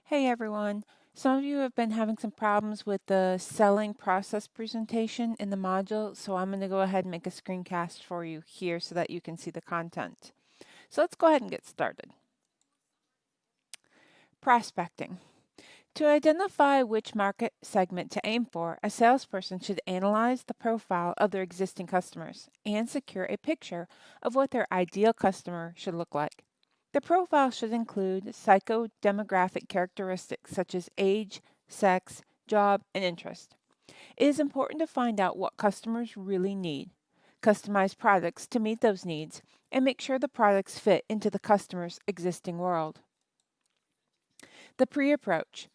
Hey everyone. Some of you have been having some problems with the selling process presentation in the module, so I'm going to go ahead and make a screencast for you here so that you can see the content. So let's go ahead and get started. Prospecting. To identify which market segment to aim for, a salesperson should analyze the profile of their existing customers and secure a picture of what their ideal customer should look like. The profile should include psychodemographic characteristics such as age, sex, job, and interest. It is important to find out what customers really need, customize products to meet those needs, and make sure the products fit into the customer's existing world. The pre-approach.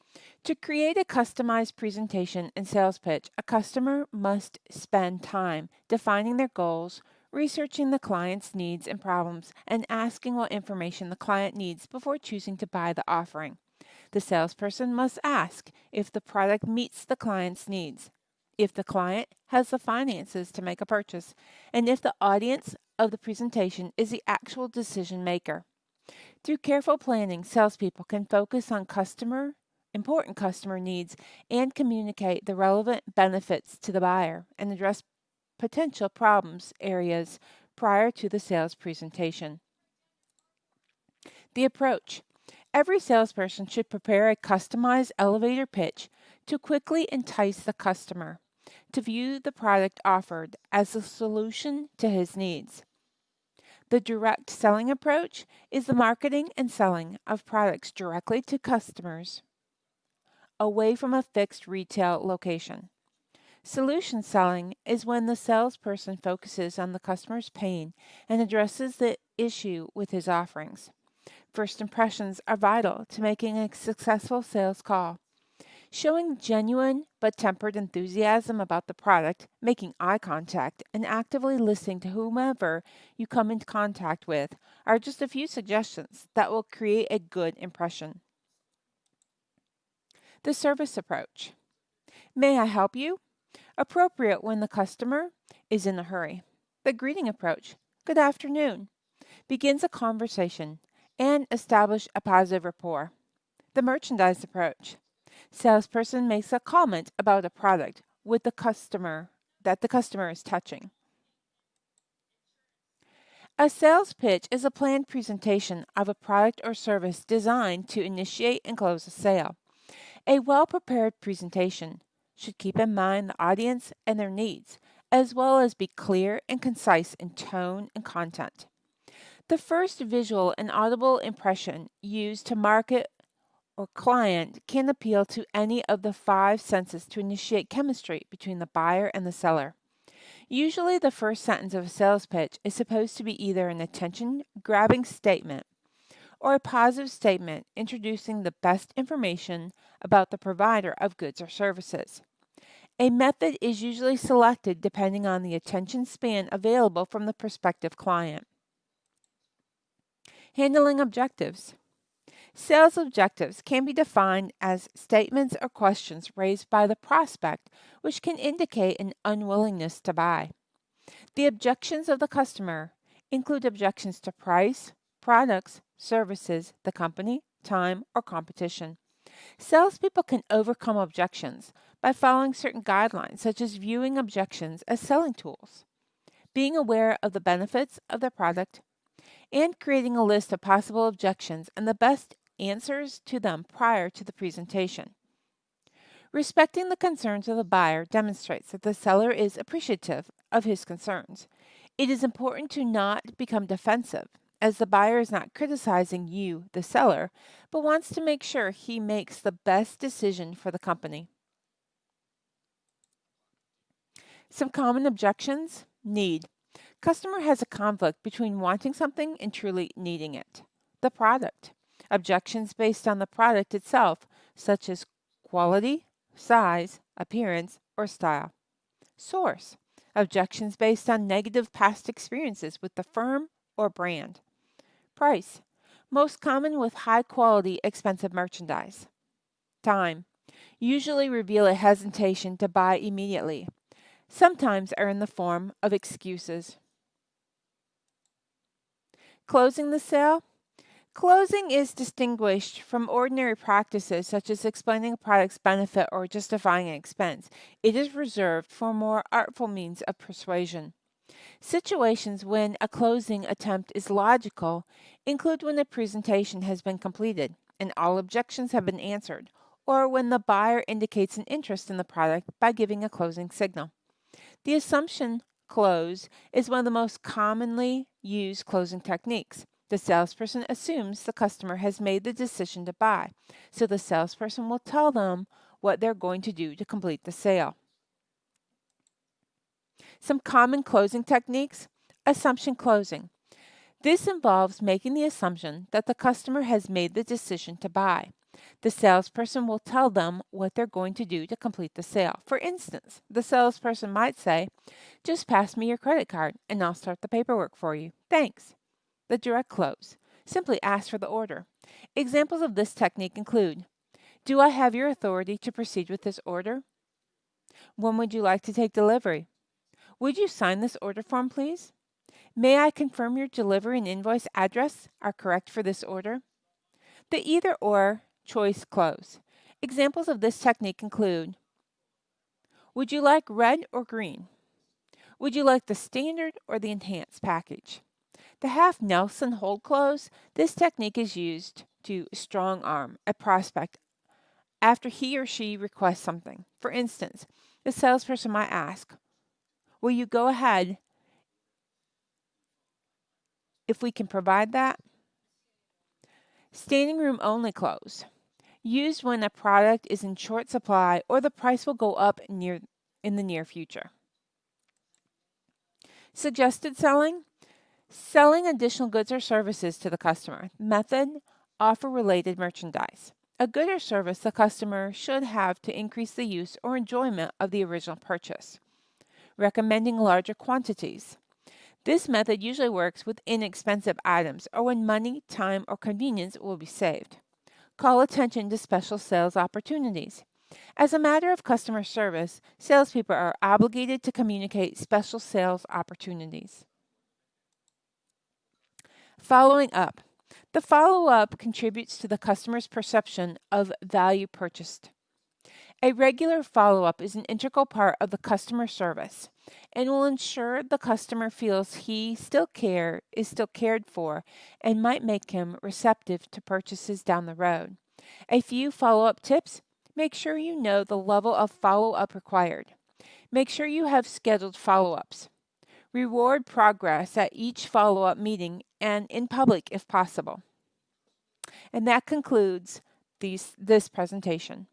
To create a customized presentation and sales pitch, a customer must spend time defining their goals, researching the client's needs and problems, and asking what information the client needs before choosing to buy the offering. The salesperson must ask if the product meets the client's needs, if the client has the finances to make a purchase, and if the audience of the presentation is the actual decision maker. Through careful planning, salespeople can focus on important customer needs and communicate the relevant benefits to the buyer and address potential problems areas prior to the sales presentation. The approach. Every salesperson should prepare a customized elevator pitch to quickly entice the customer to view the product offered as a solution to his needs. The direct selling approach is the marketing and selling of products directly to customers away from a fixed retail location. Solution selling is when the salesperson focuses on the customer's pain and addresses the issue with his offerings. First impressions are vital to making a successful sales call. Showing genuine but tempered enthusiasm about the product, making eye contact, and actively listening to whomever you come into contact with are just a few suggestions that will create a good impression. The service approach. May I help you? Appropriate when the customer is in a hurry. The greeting approach. Good afternoon. Begins a conversation and establish a positive rapport. The merchandise approach. Salesperson makes a comment about a product with the customer that the customer is touching. A sales pitch is a planned presentation of a product or service designed to initiate and close a sale. A well-prepared presentation should keep in mind the audience and their needs, as well as be clear and concise in tone and content. The first visual and audible impression used to market or client can appeal to any of the five senses to initiate chemistry between the buyer and the seller. Usually, the first sentence of a sales pitch is supposed to be either an attention grabbing statement or a positive statement introducing the best information about the provider of goods or services. A method is usually selected depending on the attention span available from the prospective client. Handling objectives. Sales objectives can be defined as statements or questions raised by the prospect which can indicate an unwillingness to buy. The objections of the customer include objections to price, products, services, the company, time, or competition. Salespeople can overcome objections by following certain guidelines, such as viewing objections as selling tools, being aware of the benefits of their product, and creating a list of possible objections and the best answers to them prior to the presentation. Respecting the concerns of the buyer demonstrates that the seller is appreciative of his concerns. It is important to not become defensive, as the buyer is not criticizing you, the seller, but wants to make sure he makes the best decision for the company. Some common objections. Need. Customer has a conflict between wanting something and truly needing it. The product. Objections based on the product itself, such as quality, size, appearance, or style. Source. Objections based on negative past experiences with the firm or brand. Price. Most common with high quality, expensive merchandise. Time. Usually reveal a hesitation to buy immediately. Sometimes are in the form of excuses. Closing the sale. Closing is distinguished from ordinary practices such as explaining a product's benefit or justifying an expense. It is reserved for more artful means of persuasion. Situations when a closing attempt is logical include when the presentation has been completed and all objections have been answered, or when the buyer indicates an interest in the product by giving a closing signal. The assumption close is one of the most commonly used closing techniques. The salesperson assumes the customer has made the decision to buy, so the salesperson will tell them what they're going to do to complete the sale. Some common closing techniques: assumption closing. This involves making the assumption that the customer has made the decision to buy. The salesperson will tell them what they're going to do to complete the sale. For instance, the salesperson might say, "Just pass me your credit card and I'll start the paperwork for you. Thanks." The direct close. Simply ask for the order. Examples of this technique include: "Do I have your authority to proceed with this order?" "When would you like to take delivery?" "Would you sign this order form, please?" "May I confirm your delivery and invoice address are correct for this order?" The either or choice close. Examples of this technique include: "Would you like red or green?" "Would you like the standard or the enhanced package?" The half Nelson hold close. This technique is used to strong arm a prospect after he or she requests something. For instance, the salesperson might ask, "Will you go ahead if we can provide that?" Standing room only close. Used when a product is in short supply or the price will go up in the near future. Suggested selling. Selling additional goods or services to the customer. Method: offer related merchandise. A good or service the customer should have to increase the use or enjoyment of the original purchase. Recommending larger quantities. This method usually works with inexpensive items or when money, time, or convenience will be saved. Call attention to special sales opportunities. As a matter of customer service, salespeople are obligated to communicate special sales opportunities. Following up. The follow-up contributes to the customer's perception of value purchased. A regular follow-up is an integral part of the customer service and will ensure the customer feels is still cared for, and might make him receptive to purchases down the road. A few follow-up tips: make sure you know the level of follow-up required. Make sure you have scheduled follow-ups. Reward progress at each follow-up meeting and in public if possible. And that concludes this presentation.